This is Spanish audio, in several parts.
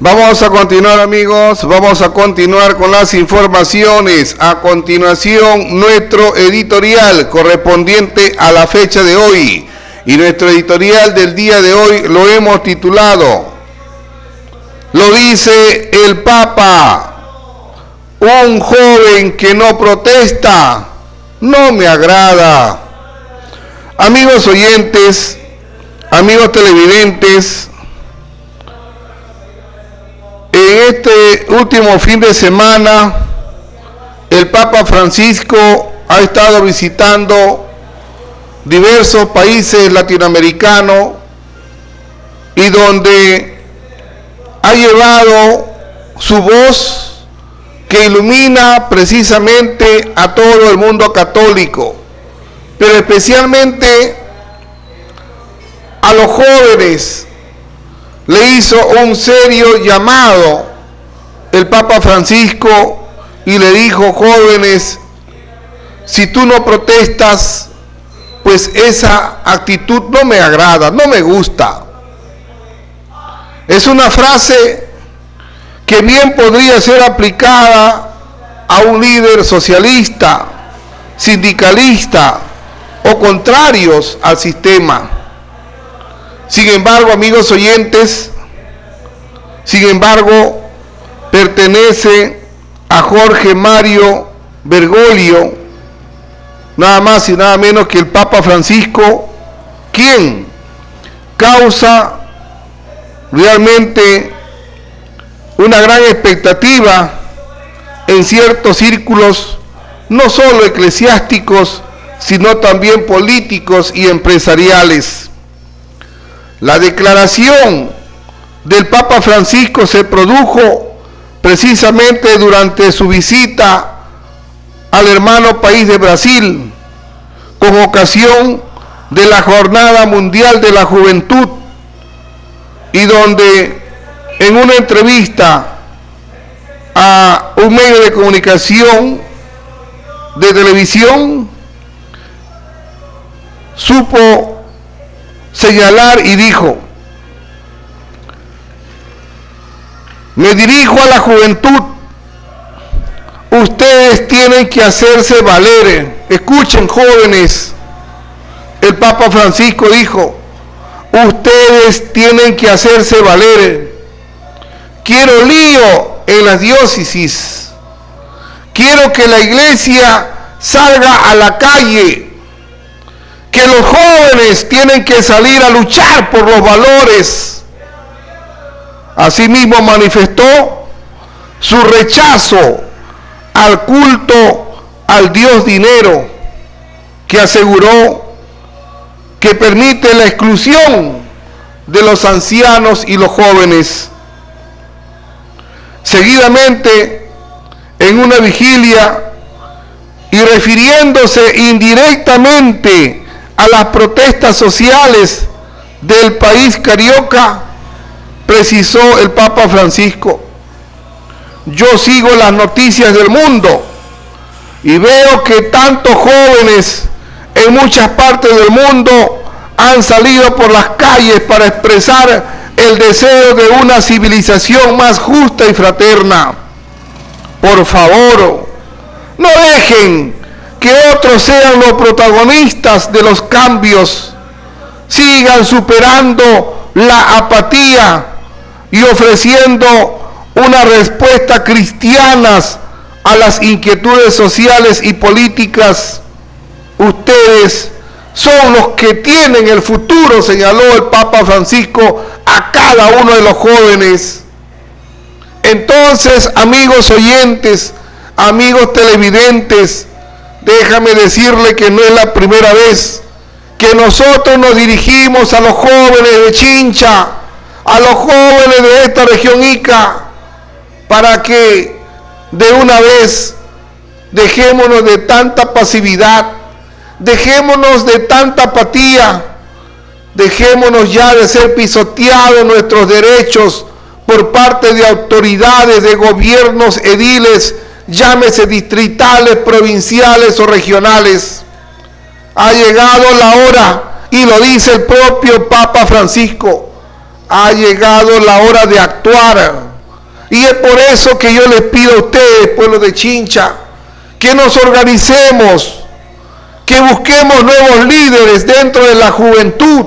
Vamos a continuar, amigos, vamos a continuar con las informaciones. A continuación, nuestro editorial correspondiente a la fecha de hoy. Y nuestro editorial del día de hoy lo hemos titulado: Lo dice el Papa, un joven que no protesta no me agrada. Amigos oyentes, amigos televidentes, en este último fin de semana, el Papa Francisco ha estado visitando diversos países latinoamericanos y donde ha llevado su voz que ilumina precisamente a todo el mundo católico, pero especialmente a los jóvenes. Le hizo un serio llamado el Papa Francisco y le dijo: jóvenes, si tú no protestas, pues esa actitud no me agrada, no me gusta. Es una frase que bien podría ser aplicada a un líder socialista, sindicalista o contrarios al sistema. Sin embargo, amigos oyentes, pertenece a Jorge Mario Bergoglio, nada más y nada menos que el Papa Francisco, quien causa realmente una gran expectativa en ciertos círculos, no solo eclesiásticos, sino también políticos y empresariales. La declaración del Papa Francisco se produjo precisamente durante su visita al hermano país de Brasil, con ocasión de la Jornada Mundial de la Juventud, y donde en una entrevista a un medio de comunicación de televisión supo señalar y dijo: me dirijo a la juventud, ustedes tienen que hacerse valer. Escuchen, jóvenes, el Papa Francisco dijo: ustedes tienen que hacerse valer. Quiero lío en las diócesis, quiero que la iglesia salga a la calle, que los jóvenes tienen que salir a luchar por los valores. Asimismo manifestó su rechazo al culto al Dios dinero, que aseguró que permite la exclusión de los ancianos y los jóvenes. Seguidamente, en una vigilia y refiriéndose indirectamente a las protestas sociales del país carioca, precisó el Papa Francisco: yo sigo las noticias del mundo y veo que tantos jóvenes en muchas partes del mundo han salido por las calles para expresar el deseo de una civilización más justa y fraterna. Por favor, no dejen que otros sean los protagonistas de los cambios. Sigan superando la apatía y ofreciendo una respuesta cristiana a las inquietudes sociales y políticas. Ustedes son los que tienen el futuro, señaló el Papa Francisco a cada uno de los jóvenes. Entonces, amigos oyentes, amigos televidentes, déjame decirle que no es la primera vez que nosotros nos dirigimos a los jóvenes de Chincha, a los jóvenes de esta región Ica, para que de una vez dejémonos de tanta pasividad, dejémonos de tanta apatía, dejémonos ya de ser pisoteados nuestros derechos por parte de autoridades, de gobiernos ediles, llámese distritales, provinciales o regionales. Ha llegado la hora, y lo dice el propio Papa Francisco, ha llegado la hora de actuar. Y es por eso que yo les pido a ustedes, pueblo de Chincha, que nos organicemos, que busquemos nuevos líderes dentro de la juventud,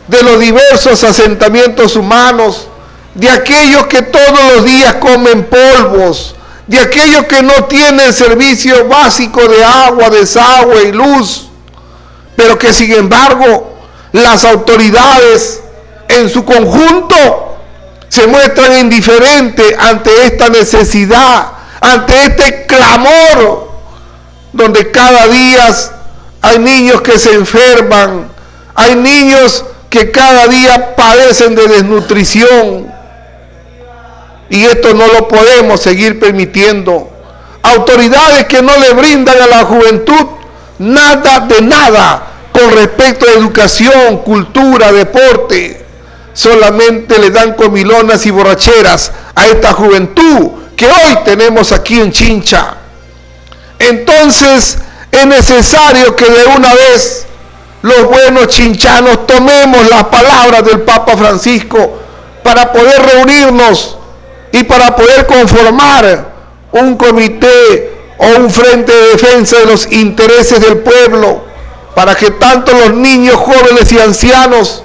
de los diversos asentamientos humanos, de aquellos que todos los días comen polvos, de aquellos que no tienen servicio básico de agua, desagüe y luz, pero que sin embargo las autoridades en su conjunto se muestran indiferentes ante esta necesidad, ante este clamor, donde cada día hay niños que se enferman, hay niños que cada día padecen de desnutrición, y esto no lo podemos seguir permitiendo. Autoridades que no le brindan a la juventud nada de nada con respecto a educación, cultura, deporte, solamente le dan comilonas y borracheras a esta juventud que hoy tenemos aquí en Chincha. Entonces es necesario que de una vez los buenos chinchanos tomemos las palabras del Papa Francisco para poder reunirnos y para poder conformar un comité o un frente de defensa de los intereses del pueblo, para que tanto los niños, jóvenes y ancianos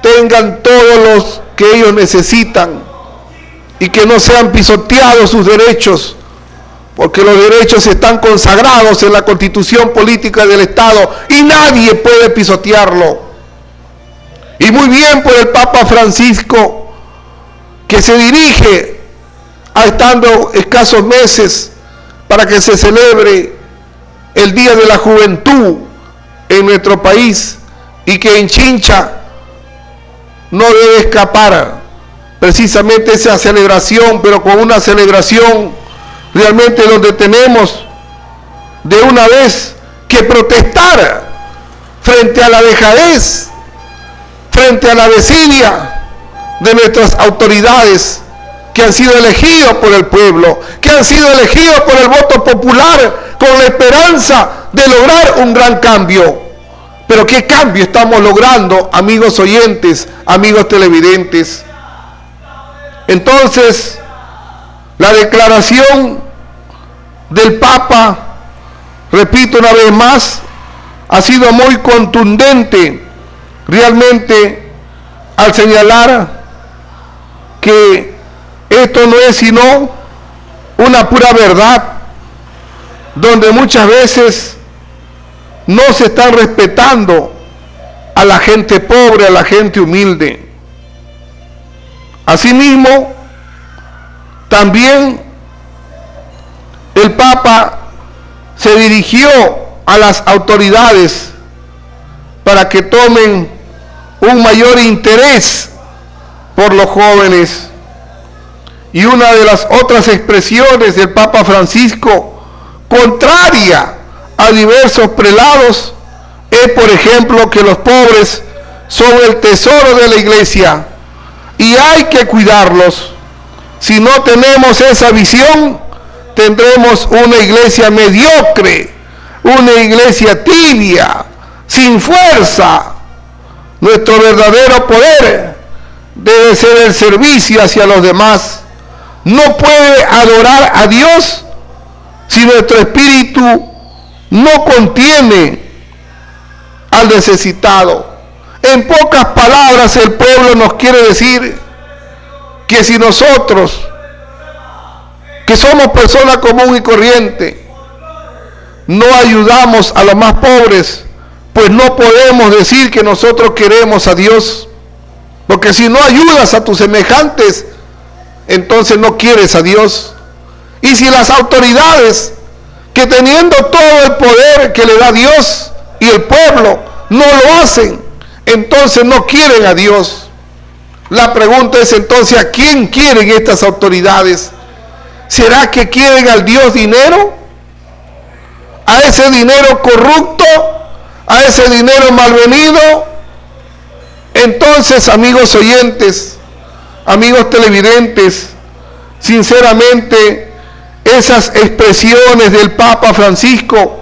tengan todos los que ellos necesitan y que no sean pisoteados sus derechos, porque los derechos están consagrados en la Constitución Política del Estado y nadie puede pisotearlo. Y muy bien por el Papa Francisco, que se dirige a estando escasos meses para que se celebre el Día de la Juventud en nuestro país, y que en Chincha no debe escapar precisamente esa celebración, pero con una celebración realmente donde tenemos de una vez que protestar frente a la dejadez, frente a la desidia de nuestras autoridades que han sido elegidos por el pueblo, que han sido elegidos por el voto popular con la esperanza de lograr un gran cambio. Pero ¿qué cambio estamos logrando, amigos oyentes, amigos televidentes? Entonces, la declaración del Papa, repito una vez más, ha sido muy contundente realmente al señalar que esto no es sino una pura verdad, donde muchas veces no se están respetando a la gente pobre, a la gente humilde. Asimismo, también el Papa se dirigió a las autoridades para que tomen un mayor interés por los jóvenes. Y una de las otras expresiones del Papa Francisco, contraria a diversos prelados, es por ejemplo que los pobres son el tesoro de la iglesia y hay que cuidarlos. Si no tenemos esa visión, tendremos una iglesia mediocre, una iglesia tibia, sin fuerza. Nuestro verdadero poder debe ser el servicio hacia los demás. No puede adorar a Dios si nuestro espíritu no contiene al necesitado. En pocas palabras, el pueblo nos quiere decir que si nosotros, que somos personas común y corriente, no ayudamos a los más pobres, pues no podemos decir que nosotros queremos a Dios. Porque si no ayudas a tus semejantes, entonces no quieres a Dios. Y si las autoridades, que teniendo todo el poder que le da Dios y el pueblo, no lo hacen, entonces no quieren a Dios. La pregunta es entonces, ¿a quién quieren estas autoridades? ¿Será que quieren al Dios dinero? ¿A ese dinero corrupto? ¿A ese dinero malvenido? Entonces, amigos oyentes, amigos televidentes, sinceramente, esas expresiones del Papa Francisco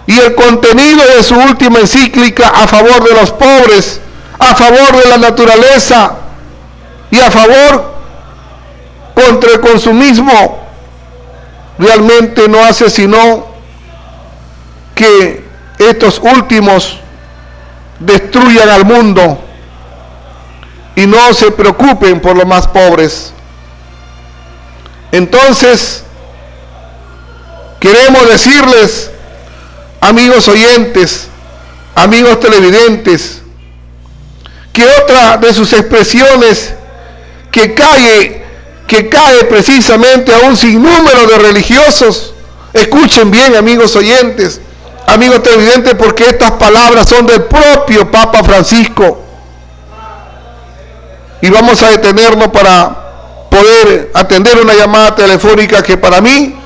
y el contenido de su última encíclica a favor de los pobres, a favor de la naturaleza y a favor contra el consumismo realmente no hace sino que estos últimos destruyan al mundo y no se preocupen por los más pobres. Entonces, queremos decirles, amigos oyentes, amigos televidentes, que otra de sus expresiones que cae precisamente a un sinnúmero de religiosos, escuchen bien, amigos oyentes, amigos televidentes, porque estas palabras son del propio Papa Francisco, y vamos a detenernos para poder atender una llamada telefónica que para mí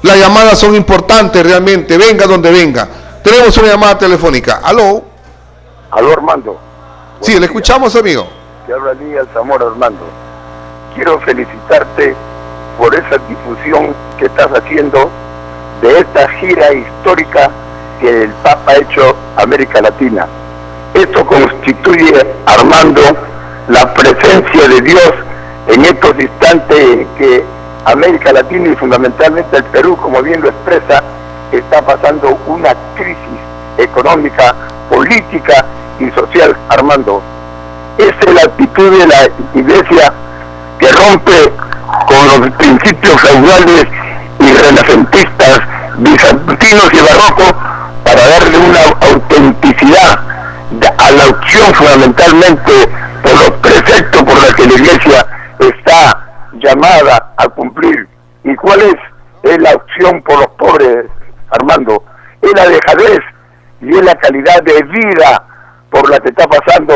las llamadas son importantes realmente, venga donde venga. Tenemos una llamada telefónica. ¿Aló? Aló, Armando. Sí, le escuchamos, amigo. Te habla Elías Zamora, Armando. Quiero felicitarte por esa difusión que estás haciendo de esta gira histórica que el Papa ha hecho a América Latina. Esto constituye, Armando, la presencia de Dios en estos instantes que América Latina y fundamentalmente el Perú, como bien lo expresa, está pasando una crisis económica, política y social, Armando. Esa es la actitud de la Iglesia que rompe con los principios feudales y renacentistas, bizantinos y barrocos, para darle una autenticidad a la opción fundamentalmente por los preceptos por los que la Iglesia está llamada a cumplir. ¿Y cuál es? Es la opción por los pobres, Armando. Es la dejadez y es la calidad de vida por la que está pasando,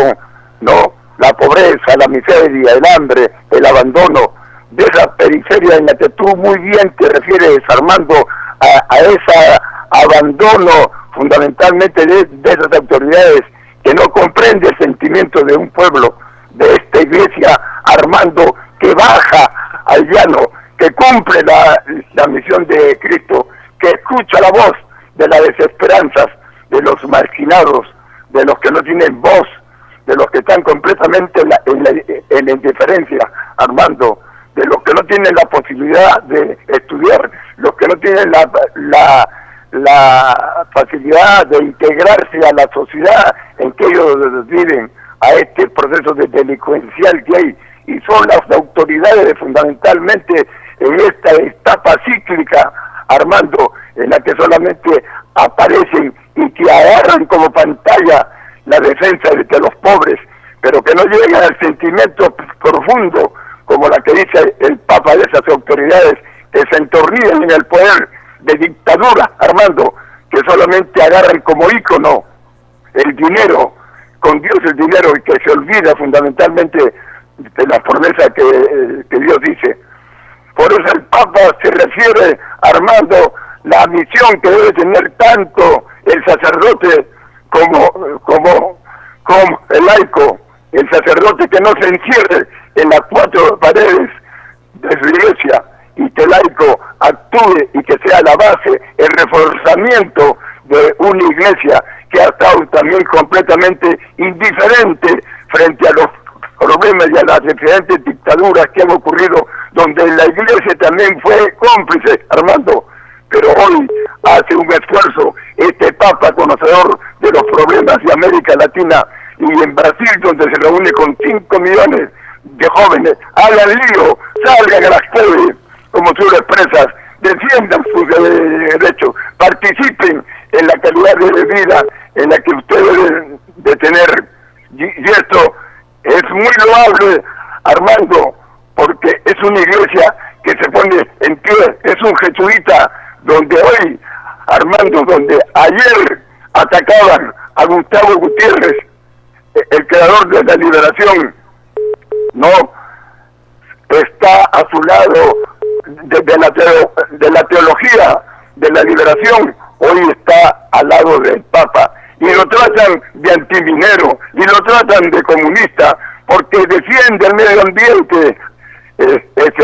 ¿no? La pobreza, la miseria, el hambre, el abandono de esa periferia en la que tú muy bien te refieres, Armando, a ese abandono fundamentalmente de esas autoridades que no comprende el sentimiento de un pueblo, de esta Iglesia, Armando, que baja al llano, que cumple la misión de Cristo, que escucha la voz de las desesperanzas, de los marginados, de los que no tienen voz, de los que están completamente en la indiferencia, Armando, de los que no tienen la posibilidad de estudiar, los que no tienen la facilidad de integrarse a la sociedad en que ellos viven, a este proceso de delincuencial que hay, y son las autoridades fundamentalmente en esta etapa cíclica, Armando, en la que solamente aparecen y que agarran como pantalla la defensa de los pobres, pero que no llegan al sentimiento profundo, como la que dice el Papa de esas autoridades, que se entornillan en el poder de dictadura, Armando, que solamente agarran como ícono el dinero, con Dios el dinero, y que se olvida fundamentalmente de la promesa que Dios dice. Por eso el Papa se refiere, Armando, la misión que debe tener tanto el sacerdote como el laico, el sacerdote que no se encierre en las cuatro paredes de su iglesia, y que el laico actúe y que sea la base, el reforzamiento de una iglesia que ha estado también completamente indiferente frente a los problemas y a las diferentes dictaduras que han ocurrido, donde la iglesia también fue cómplice, Armando, pero hoy hace un esfuerzo este Papa conocedor de los problemas de América Latina, y en Brasil, donde se reúne con 5 millones de jóvenes, hagan lío, salgan a las calles, como tú lo expresas, defiendan sus derechos, participen en la calidad de vida en la que ustedes deben de tener, y esto es muy loable, Armando, porque es una iglesia que se pone en pie, es un jesuita, donde hoy, Armando, donde ayer atacaban a Gustavo Gutiérrez, el creador de la liberación, no está a su lado de la teología de la liberación, hoy está al lado del Papa, y lo tratan de antiminero, y lo tratan de comunista, porque defiende el medio ambiente,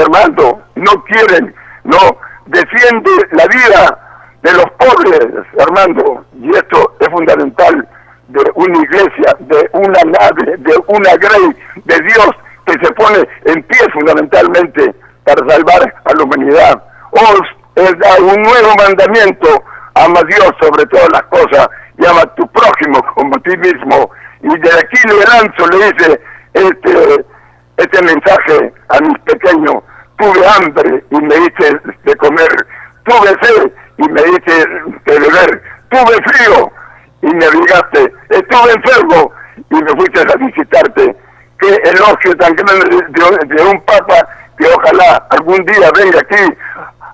Armando, no quieren, no, defiende la vida de los pobres, Armando, y esto es fundamental de una iglesia, de una nave, de una grey de Dios que se pone en pie fundamentalmente para salvar a la humanidad. Os da un nuevo mandamiento: ama a Dios sobre todas las cosas y ama a tu prójimo como a ti mismo. Y de aquí le lanzo, le dice este mensaje a mis pequeños: tuve hambre y me diste de comer, tuve sed y me diste de beber, tuve frío y me abrigaste, estuve enfermo y me fuiste a visitarte. Qué elogio tan grande de un papa, que ojalá algún día venga aquí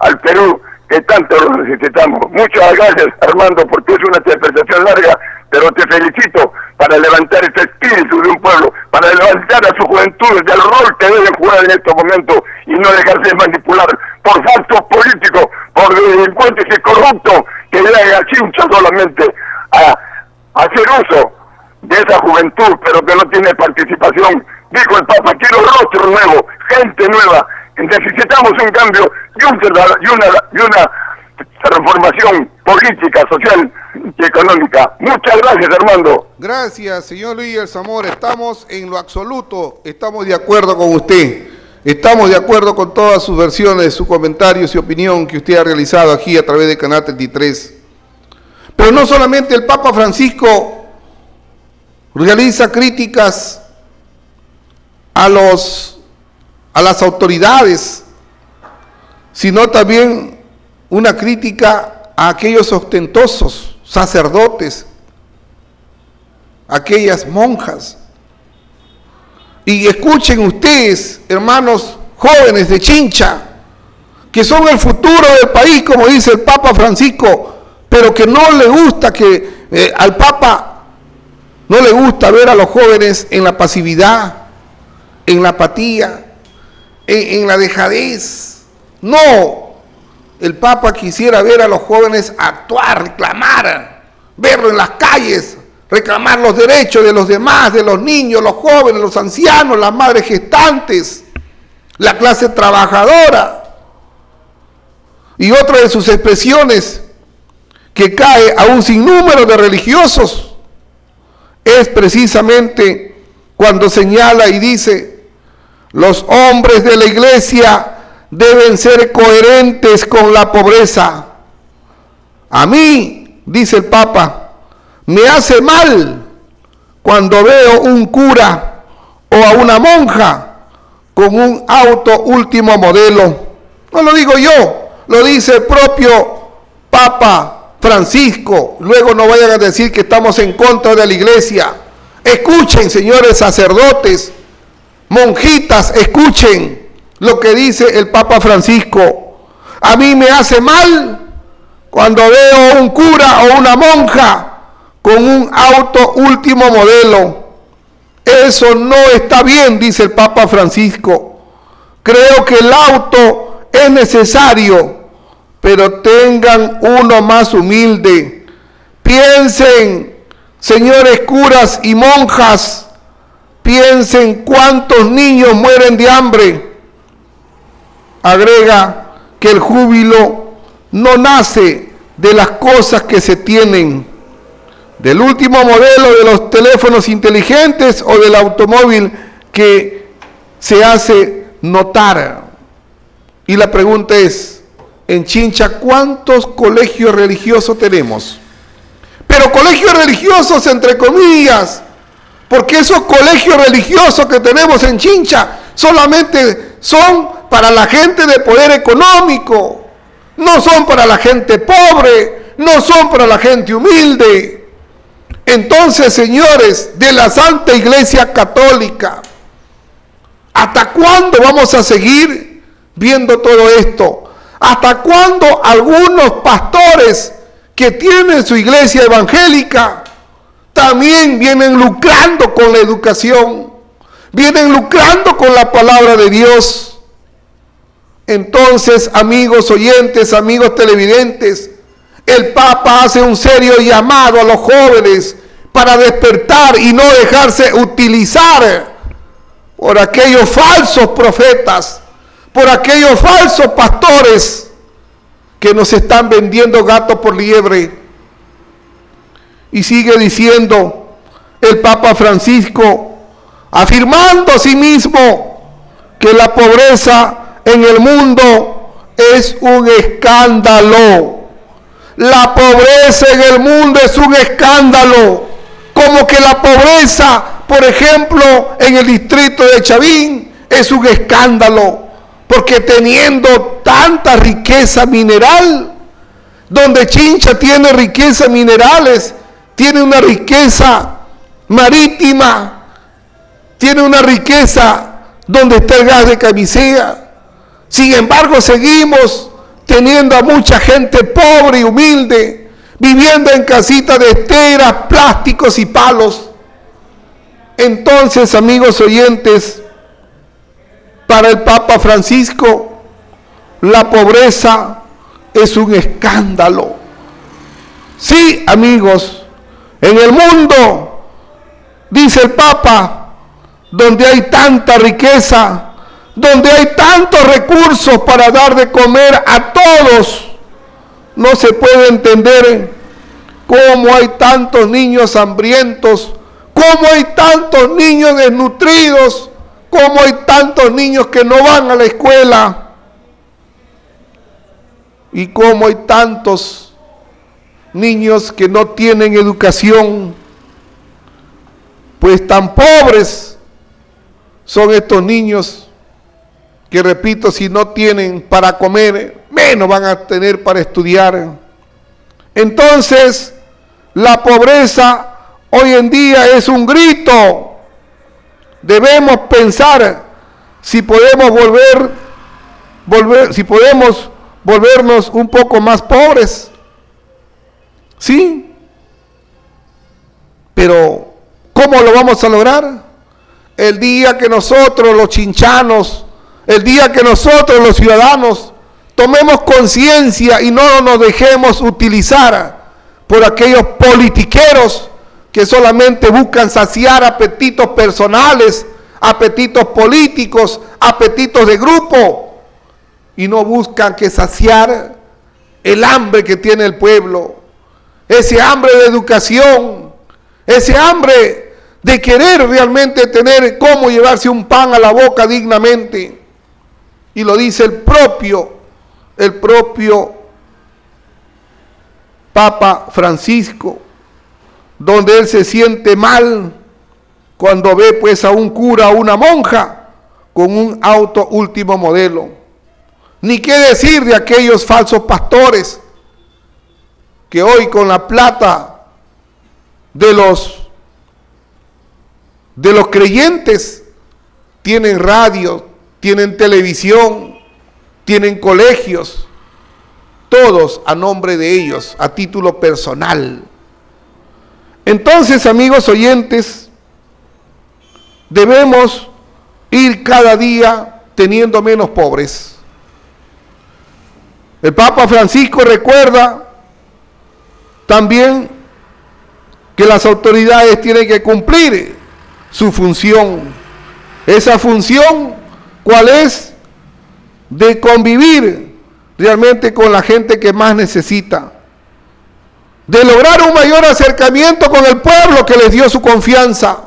al Perú, que tanto lo necesitamos. Muchas gracias, Armando, porque es una interpretación larga, pero te felicito para levantar ese espíritu de un pueblo, para levantar a su juventud del rol que deben jugar en estos momentos y no dejarse manipular por falsos políticos, por delincuentes y corruptos que llegan a Chincha solamente a hacer uso de esa juventud, pero que no tiene participación. Dijo el Papa: quiero rostro nuevo, gente nueva. Necesitamos un cambio y una transformación política, social y económica. Muchas gracias, Armando. Gracias, señor Luis Zamora. Estamos en lo absoluto, estamos de acuerdo con usted. Estamos de acuerdo con todas sus versiones, sus comentarios y opinión que usted ha realizado aquí a través de Canal 33. Pero no solamente el Papa Francisco realiza críticas a las autoridades, sino también una crítica a aquellos ostentosos sacerdotes, aquellas monjas. Y escuchen ustedes, hermanos jóvenes de Chincha, que son el futuro del país, como dice el Papa Francisco, pero que no le gusta al Papa no le gusta ver a los jóvenes en la pasividad, en la apatía, en la dejadez. No, el Papa quisiera ver a los jóvenes actuar, reclamar, verlo en las calles, reclamar los derechos de los demás, de los niños, los jóvenes, los ancianos, las madres gestantes, la clase trabajadora. Y otra de sus expresiones que cae a un sinnúmero de religiosos es precisamente cuando señala y dice: los hombres de la iglesia deben ser coherentes con la pobreza. A mí, dice el Papa, me hace mal cuando veo un cura o a una monja con un auto último modelo. No lo digo yo, lo dice el propio Papa Francisco. Luego no vayan a decir que estamos en contra de la iglesia. Escuchen, señores sacerdotes, monjitas, escuchen lo que dice el Papa Francisco. A mí me hace mal cuando veo un cura o una monja con un auto último modelo. Eso no está bien, dice el Papa Francisco. Creo que el auto es necesario, pero tengan uno más humilde. Piensen, señores curas y monjas, piensen cuántos niños mueren de hambre. Agrega que el júbilo no nace de las cosas que se tienen, del último modelo de los teléfonos inteligentes o del automóvil que se hace notar. Y la pregunta es: en Chincha, ¿cuántos colegios religiosos tenemos? Pero colegios religiosos entre comillas, porque esos colegios religiosos que tenemos en Chincha solamente son para la gente de poder económico, no son para la gente pobre, no son para la gente humilde. Entonces, señores de la Santa Iglesia Católica, ¿hasta cuándo vamos a seguir viendo todo esto? ¿Hasta cuándo algunos pastores que tienen su iglesia evangélica también vienen lucrando con la educación, vienen lucrando con la palabra de Dios? Entonces, amigos oyentes, amigos televidentes, el Papa hace un serio llamado a los jóvenes para despertar y no dejarse utilizar por aquellos falsos profetas, por aquellos falsos pastores que nos están vendiendo gato por liebre. Y sigue diciendo el Papa Francisco, afirmando a sí mismo que la pobreza en el mundo es un escándalo. La pobreza en el mundo es un escándalo. Como que la pobreza, por ejemplo, en el distrito de Chavín es un escándalo. Porque teniendo tanta riqueza mineral, donde Chincha tiene riqueza minerales, tiene una riqueza marítima, tiene una riqueza donde está el gas de camisea. Sin embargo, seguimos teniendo a mucha gente pobre y humilde, viviendo en casitas de esteras, plásticos y palos. Entonces, amigos oyentes, para el Papa Francisco, la pobreza es un escándalo. Sí, amigos, en el mundo, dice el Papa, donde hay tanta riqueza, donde hay tantos recursos para dar de comer a todos, no se puede entender cómo hay tantos niños hambrientos, cómo hay tantos niños desnutridos, cómo hay tantos niños que no van a la escuela y cómo hay tantos niños que no tienen educación. Pues tan pobres son estos niños que, repito, si no tienen para comer, menos van a tener para estudiar. Entonces, la pobreza hoy en día es un grito. Debemos pensar si podemos volvernos un poco más pobres. Sí. Pero, ¿cómo lo vamos a lograr? El día que nosotros, los chinchanos, el día que nosotros, los ciudadanos, tomemos conciencia y no nos dejemos utilizar por aquellos politiqueros que solamente buscan saciar apetitos personales, apetitos políticos, apetitos de grupo, y no buscan que saciar el hambre que tiene el pueblo, ese hambre de educación, ese hambre de querer realmente tener cómo llevarse un pan a la boca dignamente. Y lo dice el propio Papa Francisco, donde él se siente mal cuando ve pues a un cura, a una monja con un auto último modelo. Ni qué decir de aquellos falsos pastores que hoy con la plata de los creyentes tienen radio, tienen televisión, tienen colegios, todos a nombre de ellos, a título personal. Entonces, amigos oyentes, debemos ir cada día teniendo menos pobres. El Papa Francisco recuerda también que las autoridades tienen que cumplir su función. Esa función, ¿cuál es? De convivir realmente con la gente que más necesita, de lograr un mayor acercamiento con el pueblo que les dio su confianza,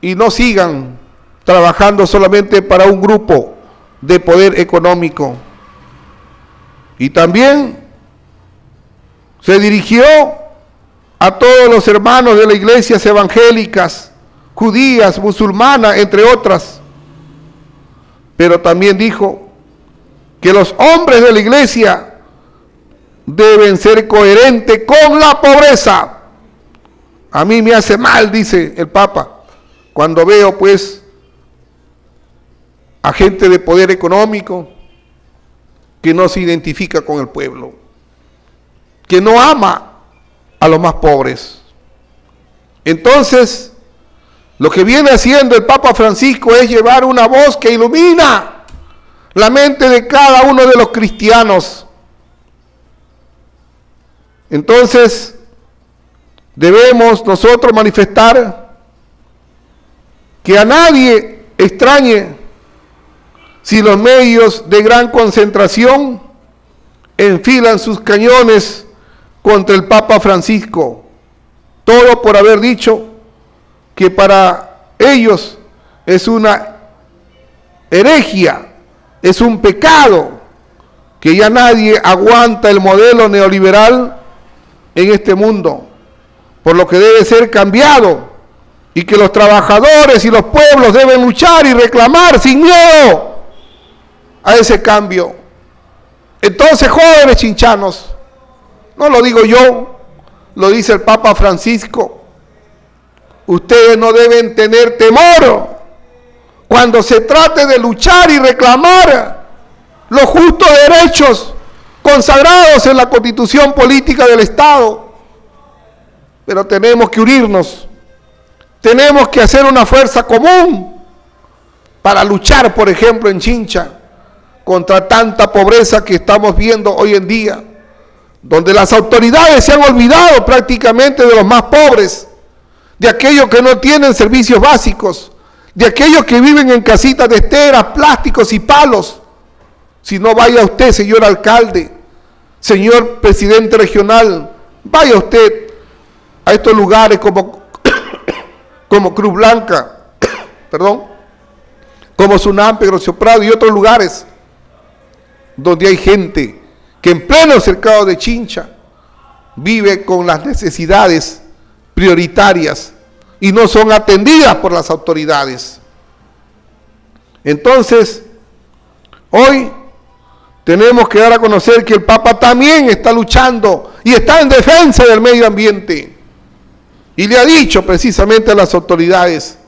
y no sigan trabajando solamente para un grupo de poder económico. Y también se dirigió a todos los hermanos de las iglesias evangélicas, judías, musulmanas, entre otras, pero también dijo que los hombres de la iglesia deben ser coherentes con la pobreza. A mí me hace mal, dice el Papa, cuando veo pues a gente de poder económico que no se identifica con el pueblo, que no ama a los más pobres. Entonces, lo que viene haciendo el Papa Francisco es llevar una voz que ilumina la mente de cada uno de los cristianos. Entonces, debemos nosotros manifestar que a nadie extrañe si los medios de gran concentración enfilan sus cañones contra el Papa Francisco, todo por haber dicho que para ellos es una herejía, es un pecado, que ya nadie aguanta el modelo neoliberal en este mundo, por lo que debe ser cambiado y que los trabajadores y los pueblos deben luchar y reclamar sin miedo a ese cambio. Entonces, jóvenes chinchanos, no lo digo yo, lo dice el Papa Francisco, ustedes no deben tener temor cuando se trate de luchar y reclamar los justos derechos consagrados en la Constitución Política del Estado. Pero tenemos que unirnos, tenemos que hacer una fuerza común para luchar, por ejemplo, en Chincha, contra tanta pobreza que estamos viendo hoy en día, donde las autoridades se han olvidado prácticamente de los más pobres, de aquellos que no tienen servicios básicos, de aquellos que viven en casitas de esteras, plásticos y palos. Si no, vaya usted, señor alcalde, señor presidente regional, vaya usted a estos lugares como Cruz Blanca, perdón, como Sunampe, Grocio Prado y otros lugares donde hay gente que en pleno cercado de Chincha vive con las necesidades prioritarias y no son atendidas por las autoridades. Entonces, hoy tenemos que dar a conocer que el Papa también está luchando y está en defensa del medio ambiente. Y le ha dicho precisamente a las autoridades,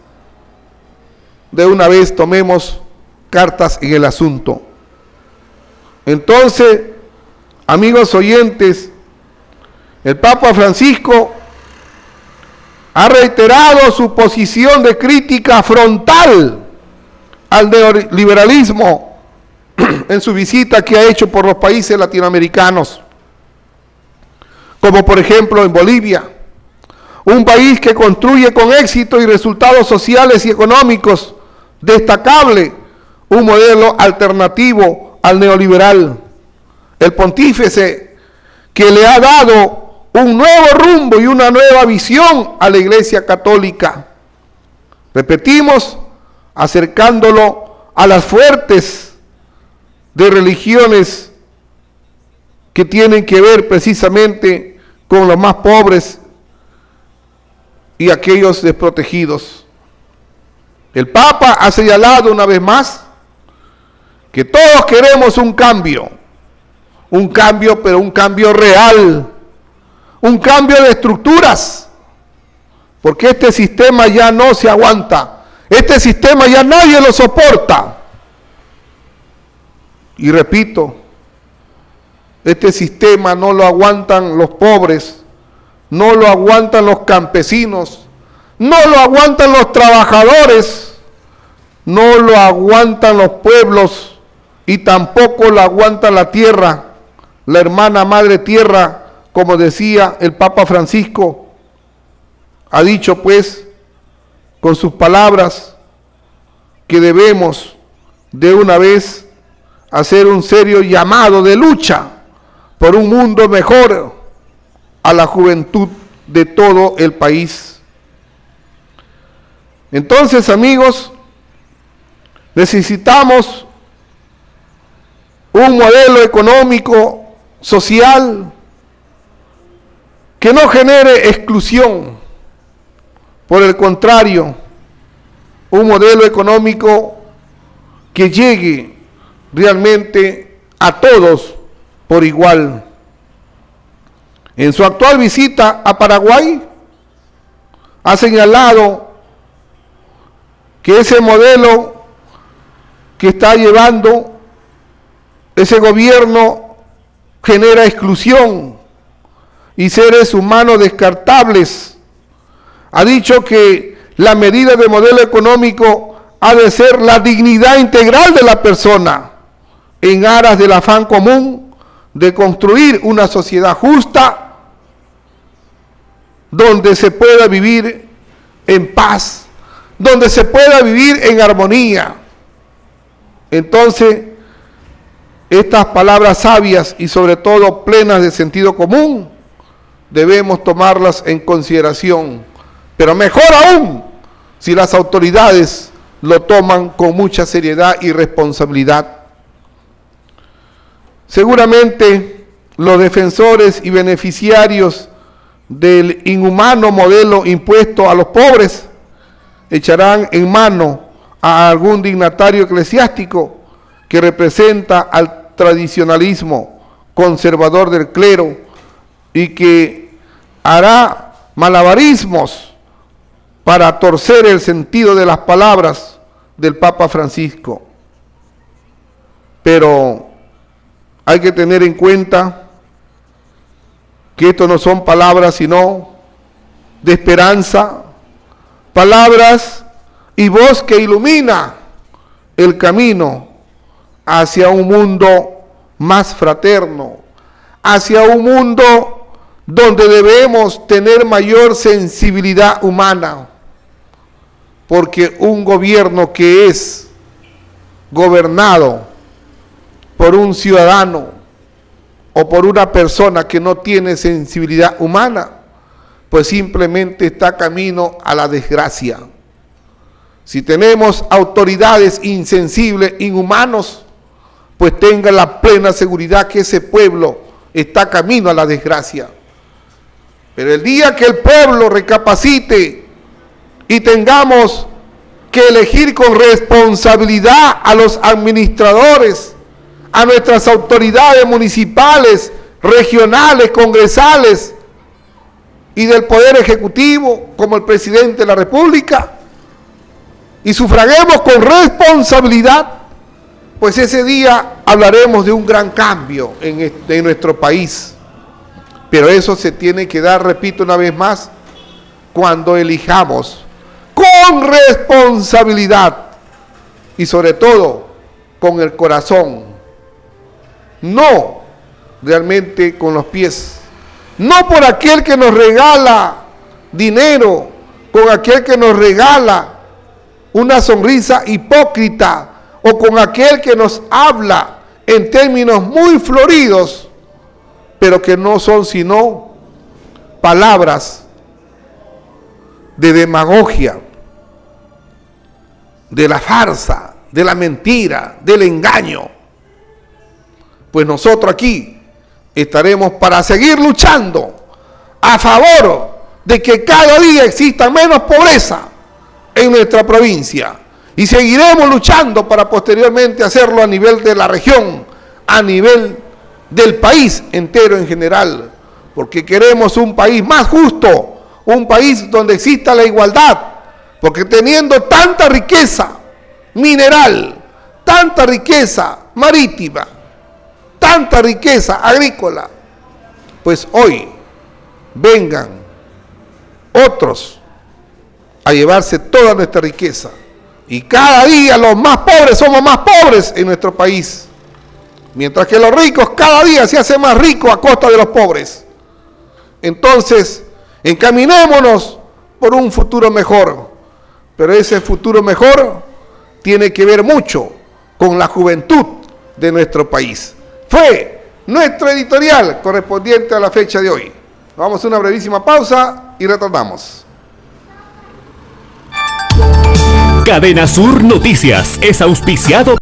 de una vez tomemos cartas en el asunto. Entonces, amigos oyentes, el Papa Francisco ha reiterado su posición de crítica frontal al neoliberalismo en su visita que ha hecho por los países latinoamericanos, como por ejemplo en Bolivia, un país que construye con éxito y resultados sociales y económicos destacable un modelo alternativo al neoliberal. El pontífice que le ha dado un nuevo rumbo y una nueva visión a la Iglesia Católica. Repetimos, acercándolo a las fuertes de religiones que tienen que ver precisamente con los más pobres y aquellos desprotegidos. El Papa ha señalado una vez más que todos queremos un cambio, pero un cambio real, un cambio de estructuras, porque este sistema ya no se aguanta, este sistema ya nadie lo soporta. Y repito, este sistema no lo aguantan los pobres, no lo aguantan los campesinos, no lo aguantan los trabajadores, no lo aguantan los pueblos y tampoco lo aguanta la tierra, la hermana madre tierra, como decía el Papa Francisco. Ha dicho pues con sus palabras que debemos de una vez hacer un serio llamado de lucha por un mundo mejor a la juventud de todo el país. Entonces, amigos, necesitamos un modelo económico, social, que no genere exclusión. Por el contrario, un modelo económico que llegue realmente a todos por igual. En su actual visita a Paraguay, ha señalado que ese modelo que está llevando ese gobierno genera exclusión y seres humanos descartables. Ha dicho que la medida de modelo económico ha de ser la dignidad integral de la persona en aras del afán común de construir una sociedad justa donde se pueda vivir en paz, donde se pueda vivir en armonía. Entonces, estas palabras sabias y sobre todo plenas de sentido común, debemos tomarlas en consideración. Pero mejor aún, si las autoridades lo toman con mucha seriedad y responsabilidad. Seguramente los defensores y beneficiarios del inhumano modelo impuesto a los pobres echarán en mano a algún dignatario eclesiástico que representa al tradicionalismo conservador del clero y que hará malabarismos para torcer el sentido de las palabras del Papa Francisco. Pero hay que tener en cuenta que esto no son palabras sino de esperanza, palabras y voz que ilumina el camino hacia un mundo más fraterno, hacia un mundo donde debemos tener mayor sensibilidad humana, porque un gobierno que es gobernado por un ciudadano o por una persona que no tiene sensibilidad humana, pues simplemente está camino a la desgracia. Si tenemos autoridades insensibles, inhumanos, pues tenga la plena seguridad que ese pueblo está camino a la desgracia. Pero el día que el pueblo recapacite y tengamos que elegir con responsabilidad a los administradores, a nuestras autoridades municipales, regionales, congresales y del Poder Ejecutivo, como el Presidente de la República, y sufraguemos con responsabilidad, pues ese día hablaremos de un gran cambio en nuestro país. Pero eso se tiene que dar, repito una vez más, cuando elijamos con responsabilidad y sobre todo con el corazón, no realmente con los pies, no por aquel que nos regala dinero, con aquel que nos regala una sonrisa hipócrita o con aquel que nos habla en términos muy floridos, pero que no son sino palabras de demagogia, de la farsa, de la mentira, del engaño. Pues nosotros aquí estaremos para seguir luchando a favor de que cada día exista menos pobreza en nuestra provincia y seguiremos luchando para posteriormente hacerlo a nivel de la región, a nivel del país entero en general, porque queremos un país más justo, un país donde exista la igualdad, porque teniendo tanta riqueza mineral, tanta riqueza marítima, tanta riqueza agrícola, pues hoy vengan otros a llevarse toda nuestra riqueza y cada día los más pobres somos más pobres en nuestro país, mientras que los ricos cada día se hacen más ricos a costa de los pobres. Entonces, encaminémonos por un futuro mejor, pero ese futuro mejor tiene que ver mucho con la juventud de nuestro país. Fue nuestro editorial correspondiente a la fecha de hoy. Vamos a una brevísima pausa y retornamos. Cadena Sur Noticias es auspiciado